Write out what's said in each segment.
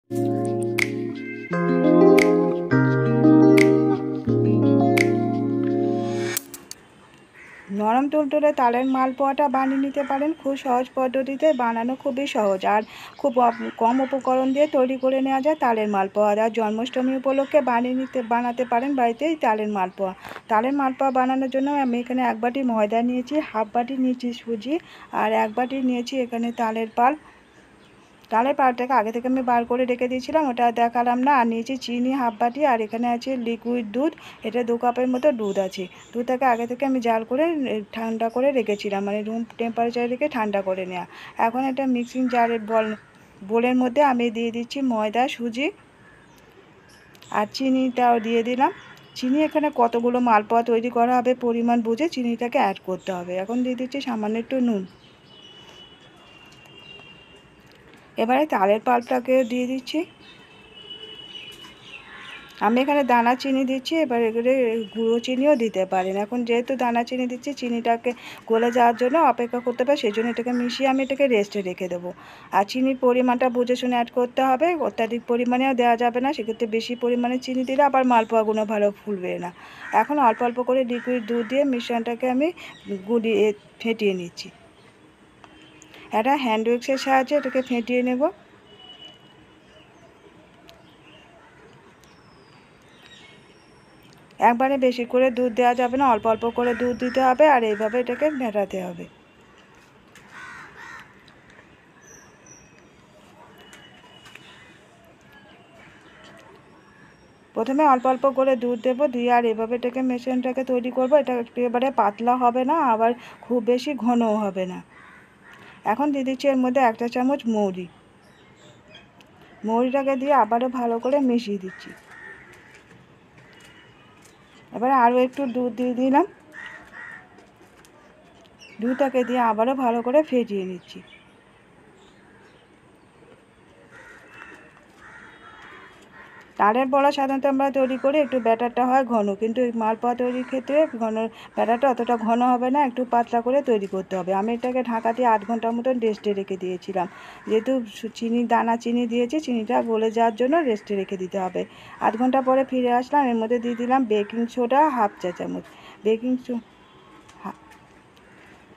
নরম তুলতুলে তালের মালপোয়াটা বানিয়ে নিতে পারেন খুব সহজ পদ্ধতিতে। বানানো খুবই সহজ আর খুব কম উপকরণ দিয়ে তৈরি করে নেওয়া যায় তালের মালপোয়া। আর জন্মাষ্টমী উপলক্ষে বানাতে পারেন বাড়িতেই তালের মালপোয়া। তালের মালপোয়া বানানোর জন্য আমি এখানে 1 বাটি ময়দা নিয়েছি, হাফ বাটি নিয়েছি সুজি, আর 1 বাটি নিয়েছি এখানে তালের পাল্প। তালের পাল্পটাকে আগে থেকে আমি বার করে রেখে দিয়েছিলাম, ওটা দেখালাম না। আর নিয়েছি চিনি হাফ বাটি, আর এখানে আছে লিকুইড দুধ, এটা 2 কাপের মতো দুধ আছে। দুধটাকে আগে থেকে আমি জাল করে ঠান্ডা করে রেখেছিলাম, মানে রুম টেম্পারেচারে রেখে ঠান্ডা করে নেওয়া। এখন এটা মিক্সিং জারের বোলের মধ্যে আমি দিয়ে দিচ্ছি ময়দা, সুজি আর চিনিটাও দিয়ে দিলাম। চিনি এখানে কতগুলো মালপোয়া তৈরি করা হবে পরিমাণ বুঝে চিনিটাকে অ্যাড করতে হবে। এখন দিয়ে দিচ্ছি সামান্য একটু নুন। এবারে তালের পাল্পটাকে দিয়ে দিচ্ছি। আমি এখানে দানা চিনি দিচ্ছি, এবার এগুলো গুঁড়ো চিনিও দিতে পারেন। এখন যেহেতু দানা চিনি দিচ্ছি, চিনিটাকে গলে যাওয়ার জন্য অপেক্ষা করতে হবে, সেই জন্য এটাকে মিশিয়ে আমি এটাকে রেস্টে রেখে দেবো। আর চিনির পরিমাণটা বুঝে শুনে অ্যাড করতে হবে, অত্যাধিক পরিমাণেও দেওয়া যাবে না, সেক্ষেত্রে বেশি পরিমাণে চিনি দিলে আবার মালপোয়াগুলো ভালো ফুলবে না। এখন অল্প অল্প করে লিকুইড দুধ দিয়ে মিশ্রণটাকে আমি ফেটিয়ে নিচ্ছি। একটা হ্যান্ড উইক্সের সাহায্যে এটাকে ফেটিয়ে নেব। একবারে বেশি করে দুধ দেওয়া যাবে না, অল্প অল্প করে দুধ দিতে হবে, আর এইভাবে এটাকে ফেটাতে হবে। প্রথমে অল্প অল্প করে দুধ দেবো, দিয়ে আর এভাবে এটাকে মিশ্রণটাকে তৈরি করব। এটা একেবারে পাতলা হবে না, আবার খুব বেশি ঘনও হবে না। এখন দিয়ে দিচ্ছি এর মধ্যে 1 চা চামচ মৌরি। মৌরিটাকে দিয়ে আবারও ভালো করে মিশিয়ে দিচ্ছি। এবারে আরও একটু দুধ দিয়ে দিলাম। দুধটাকে দিয়ে আবারও ভালো করে ফেটিয়ে নিচ্ছি। তালের বড়া সাধারণত আমরা তৈরি করি একটু ব্যাটারটা হয় ঘন, কিন্তু এই মালপোয়া তৈরির ক্ষেত্রে ব্যাটারটা অতটা ঘন হবে না, একটু পাতলা করে তৈরি করতে হবে। আমি এটাকে ঢাকা দিয়ে 8 ঘন্টার মতন রেস্টে রেখে দিয়েছিলাম, যেহেতু দানা চিনি দিয়েছি, চিনিটা গলে যাওয়ার জন্য রেস্টে রেখে দিতে হবে। 8 ঘন্টা পরে ফিরে আসলাম, এর মধ্যে দিয়ে দিলাম বেকিং সোডা হাফ চা চামচ।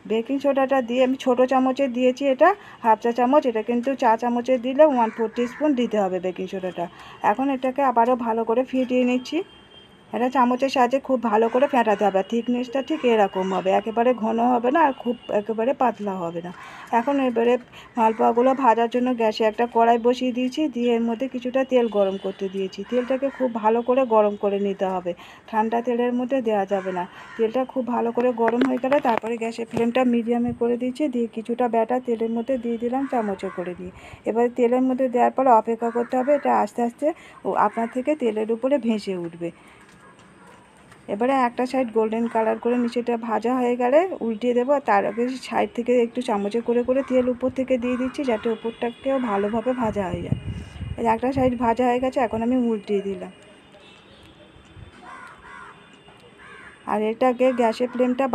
বেকিং সোডাটা দিয়ে আমি ছোটো চামচে দিয়েছি, এটা হাফ চা চামচ, এটা কিন্তু চা চামচে দিলে 1/4 টিস্পুন দিতে হবে বেকিং সোডাটা। এখন এটাকে আবারও ভালো করে ফেটিয়ে নিচ্ছি। এটা চামচের সাহায্যে খুব ভালো করে ফেটাতে হবে। থিকনেসটা ঠিক এরকম হবে, একেবারে ঘন হবে না আর খুব একেবারে পাতলা হবে না। এখন এবারে মালপোয়াগুলো ভাজার জন্য গ্যাসে একটা কড়াই বসিয়ে দিয়েছি, দিয়ে এর মধ্যে কিছুটা তেল গরম করতে দিয়েছি। তেলটাকে খুব ভালো করে গরম করে নিতে হবে, ঠান্ডা তেলের মধ্যে দেওয়া যাবে না। তেলটা খুব ভালো করে গরম হয়ে গেলে তারপরে গ্যাসের ফ্লেমটা মিডিয়ামে করে দিয়েছি, দিয়ে কিছুটা ব্যাটার তেলের মধ্যে দিয়ে দিলাম চামচে করে দিয়ে। এবার তেলের মধ্যে দেওয়ার পর অপেক্ষা করতে হবে, এটা আস্তে আস্তে আপনার থেকে তেলের উপরে ভেসে উঠবে। এবারে একটা সাইড গোল্ডেন কালার করে নিচেটা ভাজা হয়ে গেলে উল্টিয়ে দেবো। তার আগে সাইড থেকে একটু চামচে করে করে তেল উপর থেকে দিয়ে দিচ্ছি, যাতে উপরটাকেও ভালোভাবে ভাজা হয়ে যায়। এই একটা সাইড ভাজা হয়ে গেছে, এখন আমি উল্টিয়ে দিলাম। আর এটাকে গ্যাসের ফ্লেমটা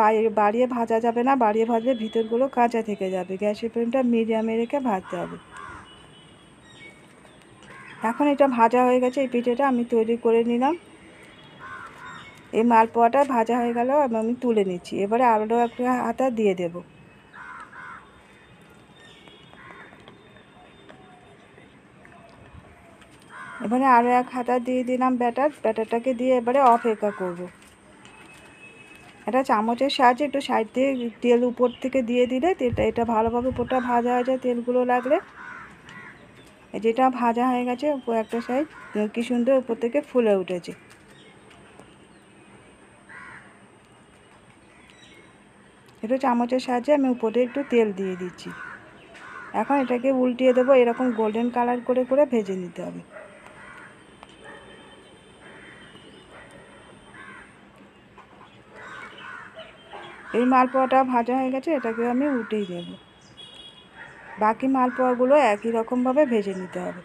বাড়িয়ে ভাজা যাবে না, বাড়িয়ে ভাজলে ভিতরগুলো কাঁচা থেকে যাবে। গ্যাসের ফ্লেমটা মিডিয়ামে রেখে ভাজতে হবে। এখন এটা ভাজা হয়ে গেছে, এই পিঠেটা আমি তৈরি করে নিলাম। এই মালপোয়াটা ভাজা হয়ে গেল, আমি তুলে নিচ্ছি। এবারে আরও একটা হাতা দিয়ে দেব। এবারে আরও 1 হাতা দিয়ে দিলাম ব্যাটারটাকে দিয়ে এবারে অপেক্ষা করব। এটা চামচের সাহায্যে একটু সাইড দিয়ে তেল উপর থেকে দিয়ে দিলে এটা ভালোভাবে উপরটা ভাজা হয়ে যায় তেলগুলো লাগলে। যেটা ভাজা হয়ে গেছে একটা সাইড কি সুন্দর উপর থেকে ফুলে উঠেছে। একটু চামচের সাহায্যে আমি উপরে একটু তেল দিয়ে দিচ্ছি। এখন এটাকে উল্টিয়ে দেবো, এরকম গোল্ডেন কালার করে করে ভেজে নিতে হবে। এই মালপোয়াটা ভাজা হয়ে গেছে, এটাকে আমি উল্টেই দেব। বাকি মালপোয়াগুলো একই রকমভাবে ভেজে নিতে হবে।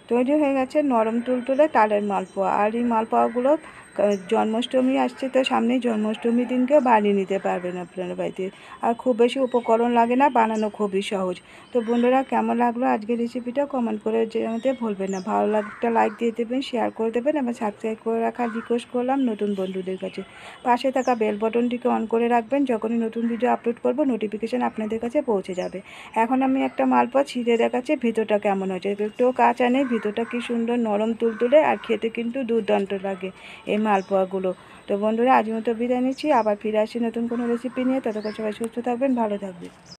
তৈরি হয়ে গেছে নরম তুলতুলে তালের মালপোয়া। আর এই মালপোয়াগুলো জন্মাষ্টমী আসছে, তো সামনেই জন্মাষ্টমীর দিনকেও বানিয়ে নিতে পারবেন আপনারা বাড়িতে। আর খুব বেশি উপকরণ লাগে না, বানানো খুবই সহজ। তো বন্ধুরা, কেমন লাগলো আজকের রেসিপিটা কমেন্ট করে জানাতে ভুলবেন না। ভালো লাগলে একটা লাইক দিয়ে দেবেন, শেয়ার করে দেবেন এবং সাবস্ক্রাইব করে রাখার রিকোয়েস্ট করলাম নতুন বন্ধুদের কাছে। পাশে থাকা বেল বাটনটিকে অন করে রাখবেন, যখনই নতুন ভিডিও আপলোড করব নোটিফিকেশান আপনাদের কাছে পৌঁছে যাবে। এখন আমি একটা মালপোয়া ছিঁড়ে দেখাচ্ছি ভিতরটা কেমন হয়েছে। একটুও কাঁচা নেই, ভিতরটা কি সুন্দর নরম তুলতুলে, আর খেতে কিন্তু দুর্দান্ত লাগে এই মালপোয়াগুলো। তো বন্ধুরা, আজ মতো বিদায় নিচ্ছি, আবার ফিরে আসছি নতুন কোনো রেসিপি নিয়ে। ততক্ষণ সবাই সুস্থ থাকবেন, ভালো থাকবেন।